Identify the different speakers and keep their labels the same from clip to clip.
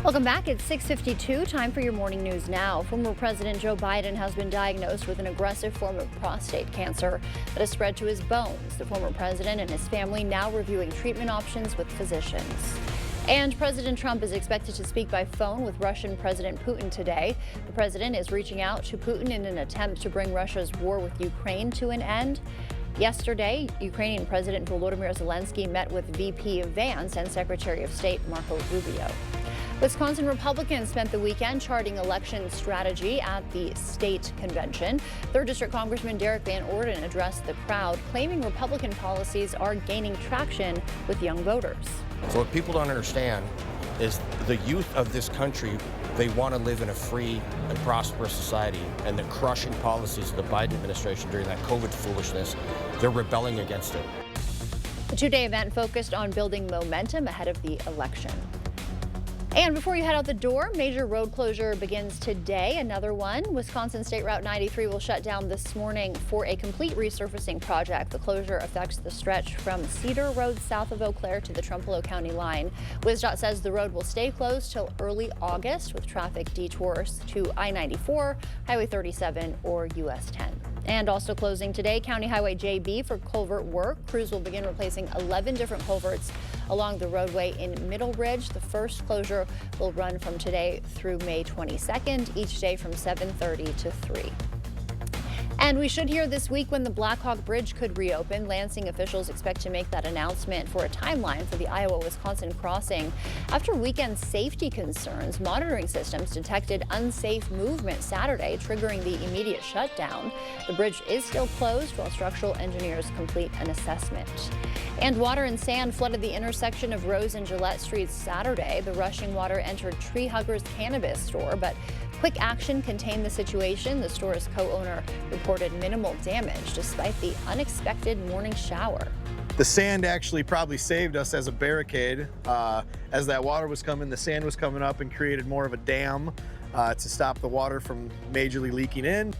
Speaker 1: Welcome back. It's 6:52. Time for your morning news now. Former President Joe Biden has been diagnosed with an aggressive form of prostate cancer that has spread to his bones. The former president and his family now reviewing treatment options with physicians. And President Trump is expected to speak by phone with Russian President Putin today. The president is reaching out to Putin in an attempt to bring Russia's war with Ukraine to an end. Yesterday, Ukrainian President Volodymyr Zelensky met with VP Vance and Secretary of State Marco Rubio. Wisconsin Republicans spent the weekend charting election strategy at the state convention. 3rd District Congressman Derek Van Orden addressed the crowd, claiming Republican policies are gaining traction with young voters.
Speaker 2: So what people don't understand is the youth of this country, they want to live in a free and prosperous society, and the crushing policies of the Biden administration during that COVID foolishness, they're rebelling against it.
Speaker 1: The two-day event focused on building momentum ahead of the election. And before you head out the door, major road closure begins today. Another one. Wisconsin State Route 93 will shut down this morning for a complete resurfacing project. The closure affects the stretch from Cedar Road south of Eau Claire to the Trumpereau County line. WisDOT says the road will stay closed till early August with traffic detours to I-94, Highway 37, or US 10. And also closing today, County Highway JB for culvert work. Crews will begin replacing 11 different culverts along the roadway in Middle Ridge. The first closure will run from today through May 22nd, each day from 7:30 to 3. And we should hear this week when the Blackhawk Bridge could reopen. Lansing officials expect to make that announcement for a timeline for the Iowa-Wisconsin crossing. After weekend safety concerns, monitoring systems detected unsafe movement Saturday, triggering the immediate shutdown. The bridge is still closed while structural engineers complete an assessment. And water and sand flooded the intersection of Rose and Gillette Streets Saturday. The rushing water entered Tree Huggers Cannabis store, but quick action contained the situation. The store's co-owner reported minimal damage despite the unexpected morning shower.
Speaker 3: The sand actually probably saved us as a barricade. As that water was coming, the sand was coming up and created more of a dam to stop the water from majorly leaking in.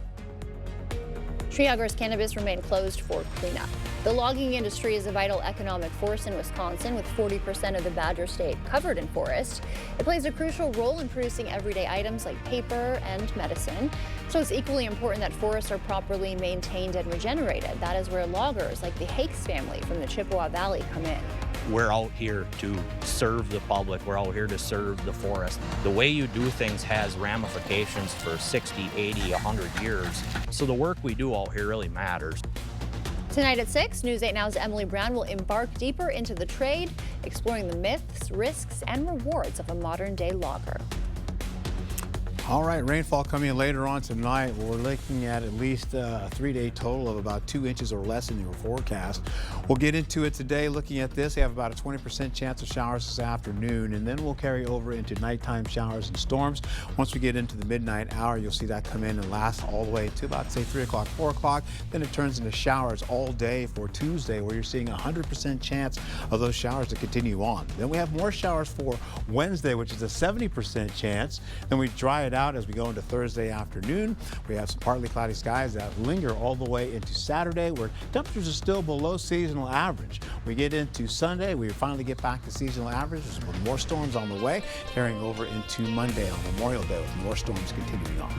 Speaker 1: Tree Huggers Cannabis remained closed for cleanup. The logging industry is a vital economic force in Wisconsin, with 40% of the Badger State covered in forest. It plays a crucial role in producing everyday items like paper and medicine. So it's equally important that forests are properly maintained and regenerated. That is where loggers like the Hakes family from the Chippewa Valley come in.
Speaker 4: We're out here to serve the public. We're out here to serve the forest. The way you do things has ramifications for 60, 80, 100 years. So the work we do out here really matters.
Speaker 1: Tonight at 6, News 8 Now's Emily Brown will embark deeper into the trade, exploring the myths, risks, and rewards of a modern-day logger.
Speaker 5: All right, rainfall coming in later on tonight. We're looking at least a 3-day total of about 2 inches or less in your forecast. We'll get into it today. Looking at this, we have about a 20% chance of showers this afternoon, and then we'll carry over into nighttime showers and storms. Once we get into the midnight hour, you'll see that come in and last all the way to about, say, 3 o'clock, 4 o'clock. Then it turns into showers all day for Tuesday, where you're seeing a 100% chance of those showers to continue on. Then we have more showers for Wednesday, which is a 70% chance. Then we dry it out as we go into Thursday afternoon. We have some partly cloudy skies that linger all the way into Saturday, where temperatures are still below seasonal average. We get into Sunday, we finally get back to seasonal averages with more storms on the way, carrying over into Monday on Memorial Day with more storms continuing on.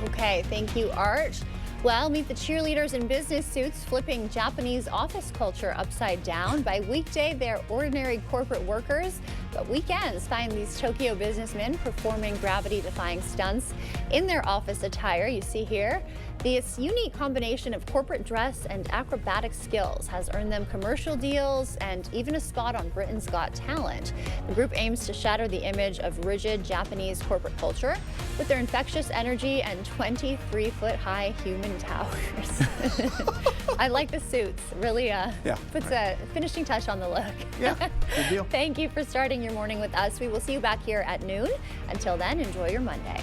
Speaker 1: Okay, thank you, Art. Well, meet the cheerleaders in business suits flipping Japanese office culture upside down. By weekday, they're ordinary corporate workers, but weekends find these Tokyo businessmen performing gravity-defying stunts in their office attire. You see here, this unique combination of corporate dress and acrobatic skills has earned them commercial deals and even a spot on Britain's Got Talent. The group aims to shatter the image of rigid Japanese corporate culture with their infectious energy and 23-foot-high human towers. I like the suits. Really puts a finishing touch on the look.
Speaker 5: Yeah, good deal.
Speaker 1: Thank you for starting your morning with us. We will see you back here at noon. Until then, enjoy your Monday.